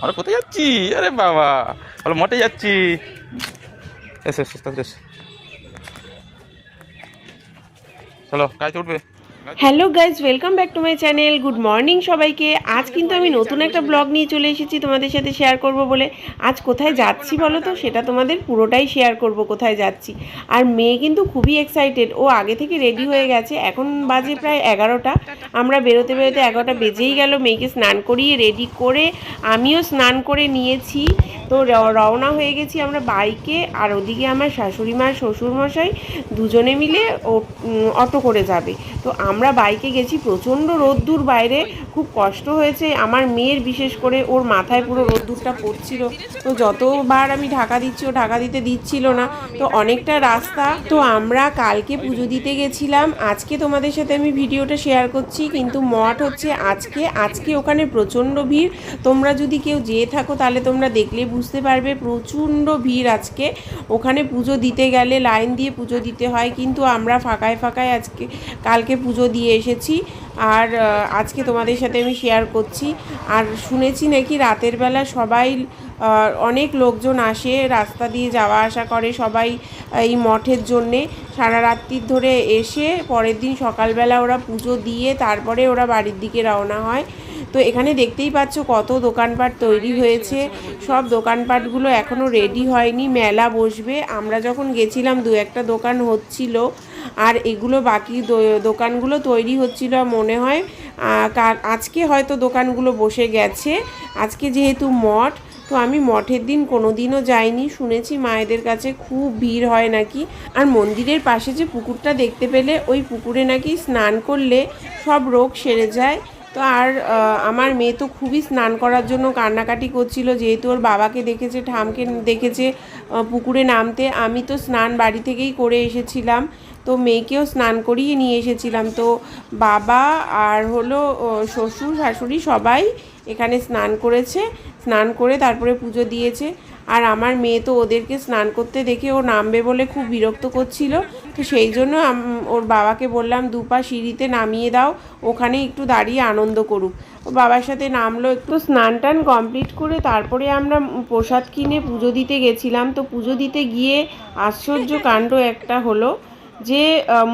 আমরা কোথায় যাচ্ছি? আরে বাবা, বলো মঠে যাচ্ছি। এসে এসে এসে চলো, কাজ উঠবে। Hello guys, welcome back to my channel. Good morning সবাইকে। আজ কিন্তু আমি নতুন একটা ব্লগ নিয়ে চলে এসেছি তোমাদের সাথে শেয়ার করব বলে। আজ কোথায় যাচ্ছি বলো তো, সেটা তোমাদের পুরোটাই শেয়ার করব কোথায় যাচ্ছি। আর মেয়ে কিন্তু খুবই এক্সাইটেড, ও আগে থেকে রেডি হয়ে গেছে। এখন বাজে প্রায় 11টা, আমরা বেরোতে বেরোতে 11টা বেজেই গেল। মেয়েকে স্নান করিয়ে রেডি করে আমিও স্নান করে নিয়েছি। তো রওনা হয়ে গেছি আমরা বাইকে। আর ওদিকে আমার শাশুড়ি মা শ্বশুরমশাই দুজনে মিলে অটো করে যাবে। তো আমরা বাইকে গেছি। প্রচণ্ড রোদ্দুর বাইরে, খুব কষ্ট হয়েছে আমার মেয়ের, বিশেষ করে ওর মাথায় পুরো রোদ্দুরটা পড়ছিল। তো যতবার আমি ঢাকা দিচ্ছি ও ঢাকা দিতে দিচ্ছিল না। তো অনেকটা রাস্তা। তো আমরা কালকে পুজো দিতে গেছিলাম, আজকে তোমাদের সাথে আমি ভিডিওটা শেয়ার করছি। কিন্তু মঠ হচ্ছে আজকে ওখানে প্রচণ্ড ভিড়। তোমরা যদি কেউ যেয়ে থাকো তাহলে তোমরা দেখলে বুঝতে পারবে, প্রচণ্ড ভিড় আজকে। ওখানে পুজো দিতে গেলে লাইন দিয়ে পুজো দিতে হয়, কিন্তু আমরা ফাঁকায় ফাঁকায় কালকে পুজো দিয়ে এসেছি। আর আজকে তোমাদের সাথে আমি শেয়ার করছি। আর শুনেছি নাকি রাতের বেলা সবাই, অনেক লোকজন আসে, রাস্তা দিয়ে যাওয়া আসা করে সবাই এই মঠের জন্যে। সারা রাত্রি ধরে এসে পরের দিন সকালবেলা ওরা পুজো দিয়ে তারপরে ওরা বাড়ির দিকে রওনা হয়। তো এখানে দেখতেই পাচ্ছ কত দোকানপাট তৈরি হয়েছে। সব দোকানপাটগুলো এখনও রেডি হয়নি, মেলা বসবে। আমরা যখন গেছিলাম দু একটা দোকান হচ্ছিল, আর এগুলো বাকি দোকানগুলো তৈরি হচ্ছিল মনে হয়। আজকে হয়তো দোকানগুলো বসে গেছে, আজকে যেহেতু মঠ। তো আমি মঠের দিন কোনো দিনও যাইনি, শুনেছি মায়েদের কাছে খুব ভিড় হয় নাকি। আর মন্দিরের পাশে যে পুকুরটা দেখতে পেলে, ওই পুকুরে নাকি স্নান করলে সব রোগ সেরে যায়। তো আর আমার মেয়ে তো খুবই স্নান করার জন্য কান্নাকাটি করছিল, যেহেতু ওর বাবাকে দেখেছে, ঠামকে দেখেছে পুকুরে নামতে। আমি তো স্নান বাড়ি থেকেই করে এসেছিলাম, তো মেয়েকেও স্নান করিয়ে নিয়ে এসেছিলাম। তো বাবা আর হলো শ্বশুর শাশুড়ি সবাই এখানে স্নান করেছে, স্নান করে তারপরে পুজো দিয়েছে। আর আমার মেয়ে তো ওদেরকে স্নান করতে দেখে ও নামবে বলে খুব বিরক্ত করছিল। তো সেই জন্য ওর বাবাকে বললাম দুপা সিঁড়িতে নামিয়ে দাও, ওখানে একটু দাঁড়িয়ে আনন্দ করুক। ও বাবার সাথে নামলো। একটু স্নান টান কমপ্লিট করে তারপরে আমরা প্রসাদ কিনে পুজো দিতে গেছিলাম। তো পুজো দিতে গিয়ে আশ্চর্য কাণ্ড একটা হলো, যে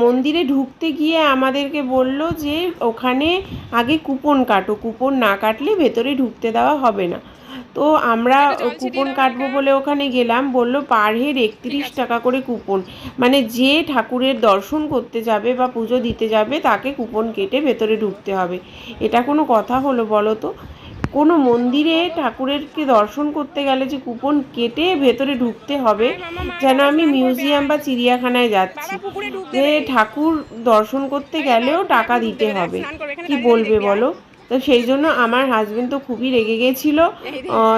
মন্দিরে ঢুকতে গিয়ে আমাদেরকে বলল যে ওখানে আগে কুপন কাটো, কুপন না কাটলে ভেতরে ঢুকতে দেওয়া হবে না। তো আমরা কুপন কাটবো বলে ওখানে গেলাম, বলল পার হেড 31 টাকা করে কুপন। মানে যে ঠাকুরের দর্শন করতে যাবে বা পুজো দিতে যাবে তাকে কুপন কেটে ভেতরে ঢুকতে হবে। এটা কোনো কথা হলো বলো তো? কোনো মন্দিরে ঠাকুরেরকে দর্শন করতে গেলে যে কুপন কেটে ভেতরে ঢুকতে হবে, যেন আমি মিউজিয়াম বা চিড়িয়াখানায় যাচ্ছি। যে ঠাকুর দর্শন করতে গেলেও টাকা দিতে হবে, কি বলবে বলো? তো সেই জন্য আমার হাজবেন্ড তো খুবই রেগে গেছিলো।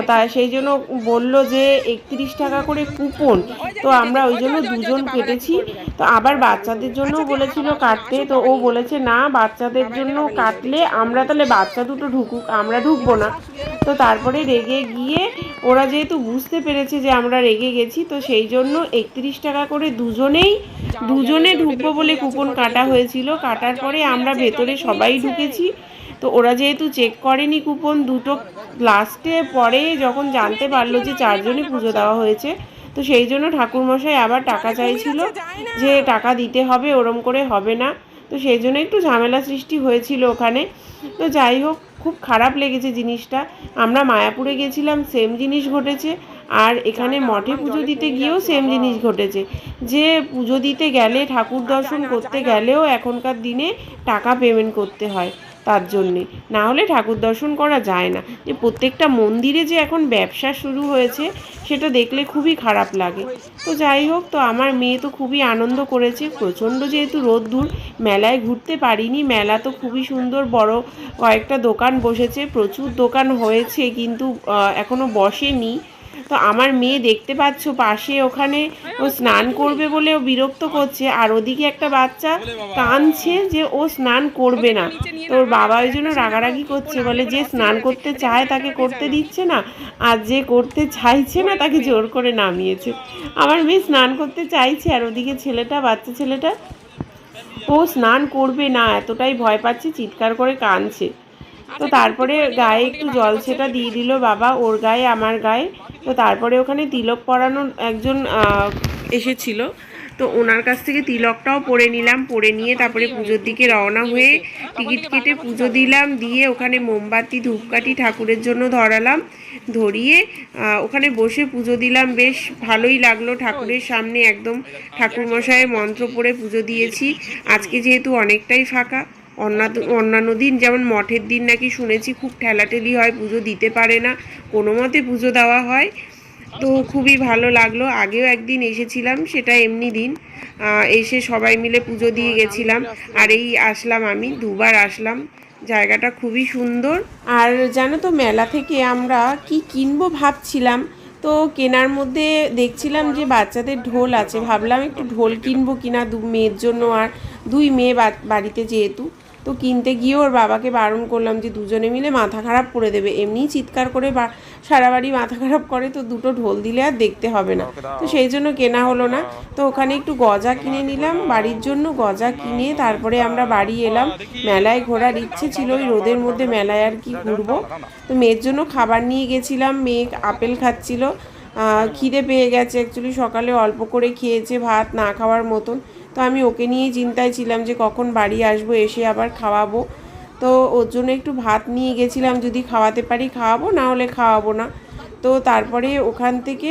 তা সেই জন্য বলল যে 31 টাকা করে কুপন। তো আমরা ওই জন্য দুজন কেটেছি। তো আবার বাচ্চাদের জন্যও বলেছিল কাটতে, তো ও বলেছে না, বাচ্চাদের জন্য কাটলে আমরা তাহলে বাচ্চা দুটো ঢুকুক, আমরা ঢুকবো না। তো তারপরে রেগে গিয়ে ওরা যেহেতু বুঝতে পেরেছে যে আমরা রেগে গেছি, তো সেই জন্য 31 টাকা করে দুজনে ঢুকবো বলে কুপন কাটা হয়েছিল। কাটার পরে আমরা ভেতরে সবাই ঢুকেছি। তো ওরা যেহেতু চেক করেনি কুপন দুটো, লাস্টে পরে যখন জানতে পারলো যে 4 জনই পুজো দেওয়া হয়েছে, তো সেই জন্য ঠাকুরমশাই আবার টাকা চাইছিল, যে টাকা দিতে হবে, ওরম করে হবে না। তো সেই জন্য একটু ঝামেলা সৃষ্টি হয়েছিল ওখানে। তো যাই হোক, খুব খারাপ লেগেছে জিনিসটা। আমরা মায়াপুরে গেছিলাম, সেম জিনিস ঘটেছে। আর এখানে মঠে পুজো দিতে গিয়েও সেম জিনিস ঘটেছে, যে পুজো দিতে গেলে, ঠাকুর দর্শন করতে গেলেও এখনকার দিনে টাকা পেমেন্ট করতে হয় তার জন্যে, না হলে ঠাকুর দর্শন করা যায় না। যে প্রত্যেকটা মন্দিরে যে এখন ব্যবসা শুরু হয়েছে, সেটা দেখলে খুবই খারাপ লাগে। তো যাই হোক, তো আমার মেয়ে তো খুবই আনন্দ করেছে। প্রচণ্ড যেহেতু রোদ্দুর, মেলায় ঘুরতে পারিনি। মেলা তো খুবই সুন্দর, বড় কয়েকটা দোকান বসেছে, প্রচুর দোকান হয়েছে, কিন্তু এখনও বসেনি। তো আমার মেয়ে দেখতে পাচ্ছ পাশে, ওখানে ও স্নান করবে বলে ও বিরক্ত করছে, আর ওদিকে একটা বাচ্চা কাঁদছে যে ও স্নান করবে না। তো ওর বাবা ওই জন্য রাগারাগি করছে, বলে যে স্নান করতে চায় তাকে করতে দিচ্ছে না, আর যে করতে চাইছে না তাকে জোর করে নামিয়েছে। আমার মেয়ে স্নান করতে চাইছে, আর ওদিকে ছেলেটা, বাচ্চা ছেলেটা, ও স্নান করবে না, এতটাই ভয় পাচ্ছে, চিৎকার করে কাঁদছে। তো তারপরে গায়ে একটু জল ছেটা দিয়ে দিল বাবা, ওর গায়ে আমার গায়ে। তো তারপরে ওখানে তিলক পরানোর একজন এসেছিল, তো ওনার কাছ থেকে তিলকটাও পরে নিলাম। পরে নিয়ে তারপরে পুজোর দিকে রওনা হয়ে টিকিট কেটে পুজো দিলাম। দিয়ে ওখানে মোমবাতি ধূপকাঠি ঠাকুরের জন্য ধরালাম, ধরিয়ে ওখানে বসে পুজো দিলাম। বেশ ভালোই লাগলো, ঠাকুরের সামনে একদম ঠাকুরমশাইয়ের মন্ত্র পড়ে পুজো দিয়েছি। আজকে যেহেতু অনেকটাই ফাঁকা, অন্যান্য দিন যেমন মঠের দিন নাকি শুনেছি খুব ঠেলাঠেলি হয়, পুজো দিতে পারে না, কোনো মতে পুজো দেওয়া হয়। তো খুবই ভালো লাগলো। আগেও একদিন এসেছিলাম, সেটা এমনি দিন এসে সবাই মিলে পুজো দিয়ে গেছিলাম। আর এই আসলাম, আমি দুবার আসলাম। জায়গাটা খুবই সুন্দর। আর জানো তো, মেলা থেকে আমরা কি কিনবো ভাবছিলাম, তো কেনার মধ্যে দেখছিলাম যে বাচ্চাদের ঢোল আছে, ভাবলাম একটু ঢোল কিনবো কিনা মেয়ের জন্য। আর 2 মেয়ে বাড়িতে যেহেতু, তো কিনতে গিয়ে ওর বাবাকে বারণ করলাম যে দুজনে মিলে মাথা খারাপ করে দেবে, এমনিই চিৎকার করে সারা বাড়ি মাথা খারাপ করে, তো 2টো ঢোল দিলে আর দেখতে হবে না। তো সেই জন্য কেনা হলো না। তো ওখানে একটু গজা কিনে নিলাম বাড়ির জন্য। গজা কিনে তারপরে আমরা বাড়ি এলাম। মেলায় ঘোরার ইচ্ছে ছিল, ওই রোদের মধ্যে মেলায় আর কি ঘুরবো। তো মেয়ের জন্য খাবার নিয়ে গেছিলাম, মেয়ে আপেল খাচ্ছিল, খিদে পেয়ে গেছে অ্যাকচুয়ালি, সকালে অল্প করে খেয়েছে, ভাত না খাওয়ার মতন। তো আমি ওকে নিয়েই চিন্তায় ছিলাম যে কখন বাড়ি আসবো, এসে আবার খাওয়াবো। তো ওর জন্য একটু ভাত নিয়ে গেছিলাম, যদি খাওয়াতে পারি খাওয়াবো, না হলে খাওয়াবো না। তো তারপরে ওখান থেকে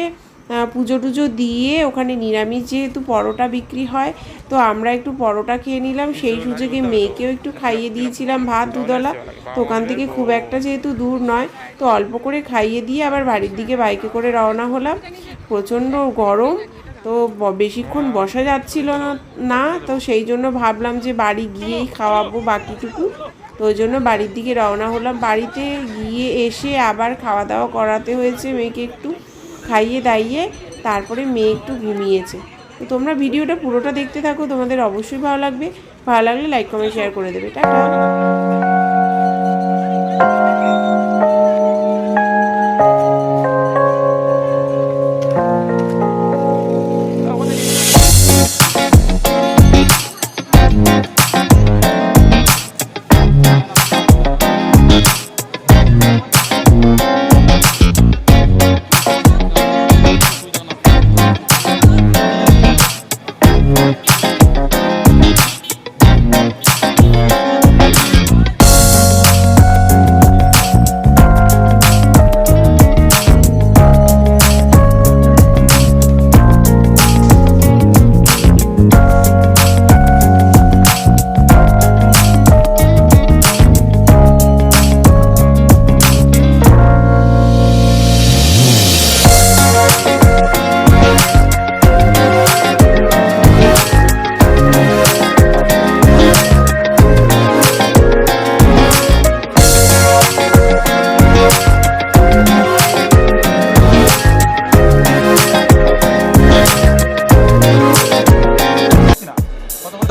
পুজো টুজো দিয়ে ওখানে নিরামিষ যেহেতু পরোটা বিক্রি হয়, তো আমরা একটু পরোটা খেয়ে নিলাম। সেই সুযোগে মেয়েকেও একটু খাইয়ে দিয়েছিলাম ভাত দুধলা। তো ওখান থেকে খুব একটা যেহেতু দূর নয়, তো অল্প করে খাইয়ে দিয়ে আবার বাড়ির দিকে বাইকে করে রওনা হলাম। প্রচণ্ড গরম, তো বেশিক্ষণ বসা যাচ্ছিল না, তো সেই জন্য ভাবলাম যে বাড়ি গিয়েই খাওয়াবো বাকিটুকু। তো ওই জন্য বাড়ির দিকে রওনা হলাম। বাড়িতে গিয়ে এসে আবার খাওয়া দাওয়া করাতে হয়েছে মেয়েকে, একটু খাইয়ে দাইয়ে তারপরে মেয়ে একটু ঘুমিয়েছে। তো তোমরা ভিডিওটা পুরোটা দেখতে থাকো, তোমাদের অবশ্যই ভালো লাগবে। ভালো লাগলে লাইক কমেন্ট শেয়ার করে দেবে। টাটা।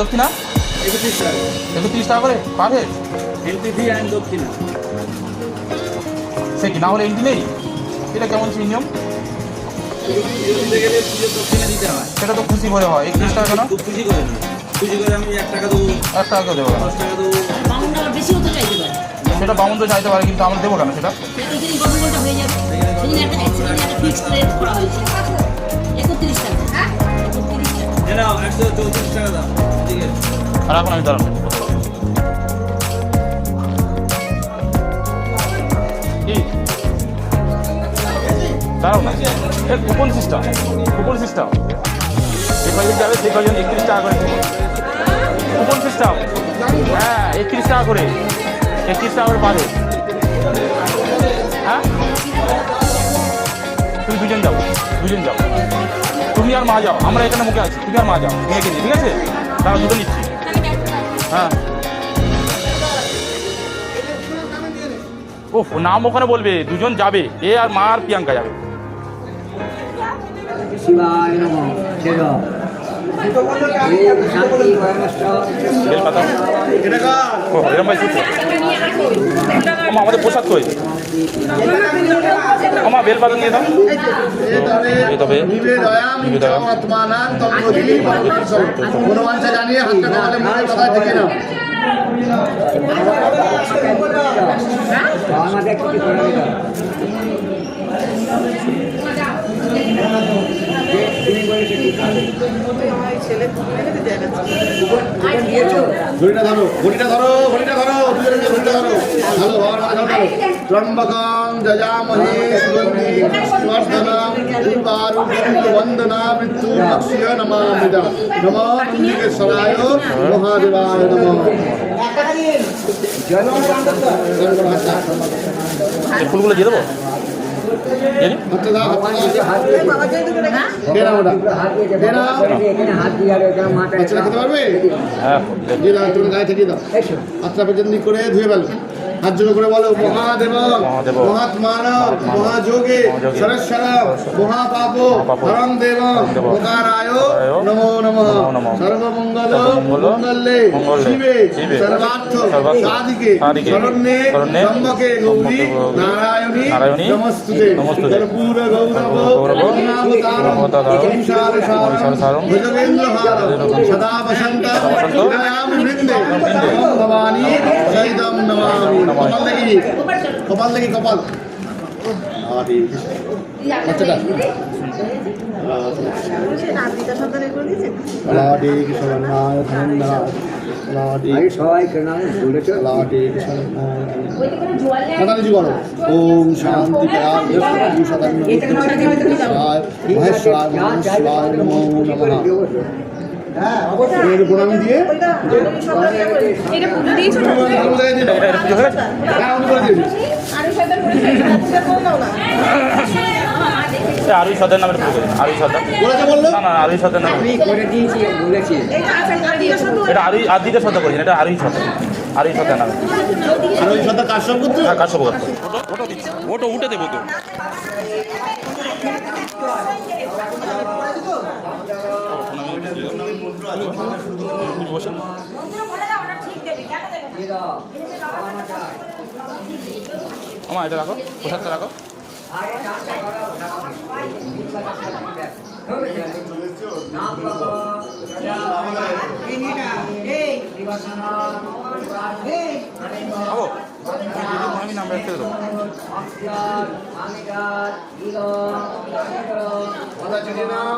দক্ষিণা 31 টাকা করে per head. Entry fee and দক্ষিণা। সে কি না হলে এন্ট্রি নেই? এটা কেমন সেই নিয়ম? দক্ষিণা দিতে হয়, সেটা তো খুশি করে হয়। 31 টাকা কেন? খুশি করে না, খুশি করে আমি 1 টাকা দেবো, 1 টাকা করে দেবো। 10 টাকা দেবো। বেশি হতে চাইতে পারে, সেটা বামুন তো চাইতে পারে, কিন্তু আমরা দেবো কেন সেটা? সেদিন গন্ডগোলটা হয়ে যাবে। সেদিন একটা ফিক্সড রেট করা হয়েছে 31 টাকা। 31 টাকা নাও 134 টাকা দাও। ঠিক আছে, আর এখন আমি দাঁড়ানো কি দাঁড়াও না, কুপন সিস্টেম, কুপন সিস্টেম। যে কজন যাবে সেই কজন 31 টাকা করে কুপন সিস্টেম। হ্যাঁ 31 টাকা করে, 31 টাকা করে পাবে। হ্যাঁ তুমি দুজন যাও, দুজন যাও, তুমি আর মা যাও, আমরা এখানে মুখে আছি, তুমি আর মা যাও মেয়েকে নিয়ে, ঠিক আছে? তারা দুটো নিচ্ছি। হ্যাঁ ও নাম ওখানে বলবে, দুজন যাবে, এ আর মা আর প্রিয়াঙ্কা যাবে। শিবায় নমঃ। বেলপাতা ও এরম ভাই শুনছো আমাদের প্রসাদ কই আমার বেলপাতা নিয়ে দাও। তবে হনুমান জানিয়ে হাতটা ঘড়িটা ধরো ঘড়িটা ধরো ঘড়িটা ধরো দুজনে মিলে ঘড়িটা ধরো ভালো ভালো ধরো ত্রম্বকং যজামহে সুগন্ধিং পুষ্টিবর্ধনং উর্বারুকং বন্দনা মৃত্যুর্মুক্ষীয় নমামিদং নমো অম্বিকেশ্বরায় মহাদেবায় নমঃ। এই ফুলগুলো দিয়ে দেবো? দিয়ে দিই? হাতটা দাও হাতটা দাও দে নাও ওটা দে নাও বাচ্চারা খেতে পারবে হ্যাঁ দিয়ে দাও তুমি গায়ে থেকে দাও হাতটা পর্যন্ত করে ধুয়ে ফেলো হাত জোড়ো করে বলো মহাদেব মহাদেব মহাত্মানব মহাযোগে সরস্বরম মহাপাপ হরং দেব ওকারায় নমো নমঃ সর্বমঙ্গল মঙ্গলে শিবে সর্বার্থ সাধিকে শরণ্যে ত্রম্বকে গৌরী নারায়ণী নমস্তুতে কর্পূর গৌরব নামতারম সংসার সারম ভুজগেন্দ্র হারম সদা বসন্তম হৃদয়ামি বৃন্দে ভবানী সহিতম নমামি। কপাল দেখি কপাল দেখি কপাল বাচ্চাটা লাডি কিশোরনায় ধনন্দায় লাডি সবাই কেন বলেছে লাডি কিশোরনায় মাথা নিচু করো ওম শান্তি মহেশ্বরায় মহেশ্বরায় নমো নমঃ। এর প্রণাম দিয়ে এটা পুজো দিয়েছো না? এটা পুজো হয়ে গেছে? হ্যাঁ আমি করে দিয়েছি আরুই সদের নামের পুজো করি আরুই সর্দার বলেছে বললো না না আরুই সদের নামে আমি করে দিয়েছি বলেছি এটা আরুই আদিতে সর্দার করি এটা আরুই সর্দার আরুই সর্দার নামে আর ওই সন্ধ্যা কাজ সব করতে হ্যাঁ কাজ সব করতে ওটা উঠে দেবো তো আমার এটা রাখো পোশাকটা রাখো আমি নাম রাখতে দেবো কথা চিনে নাও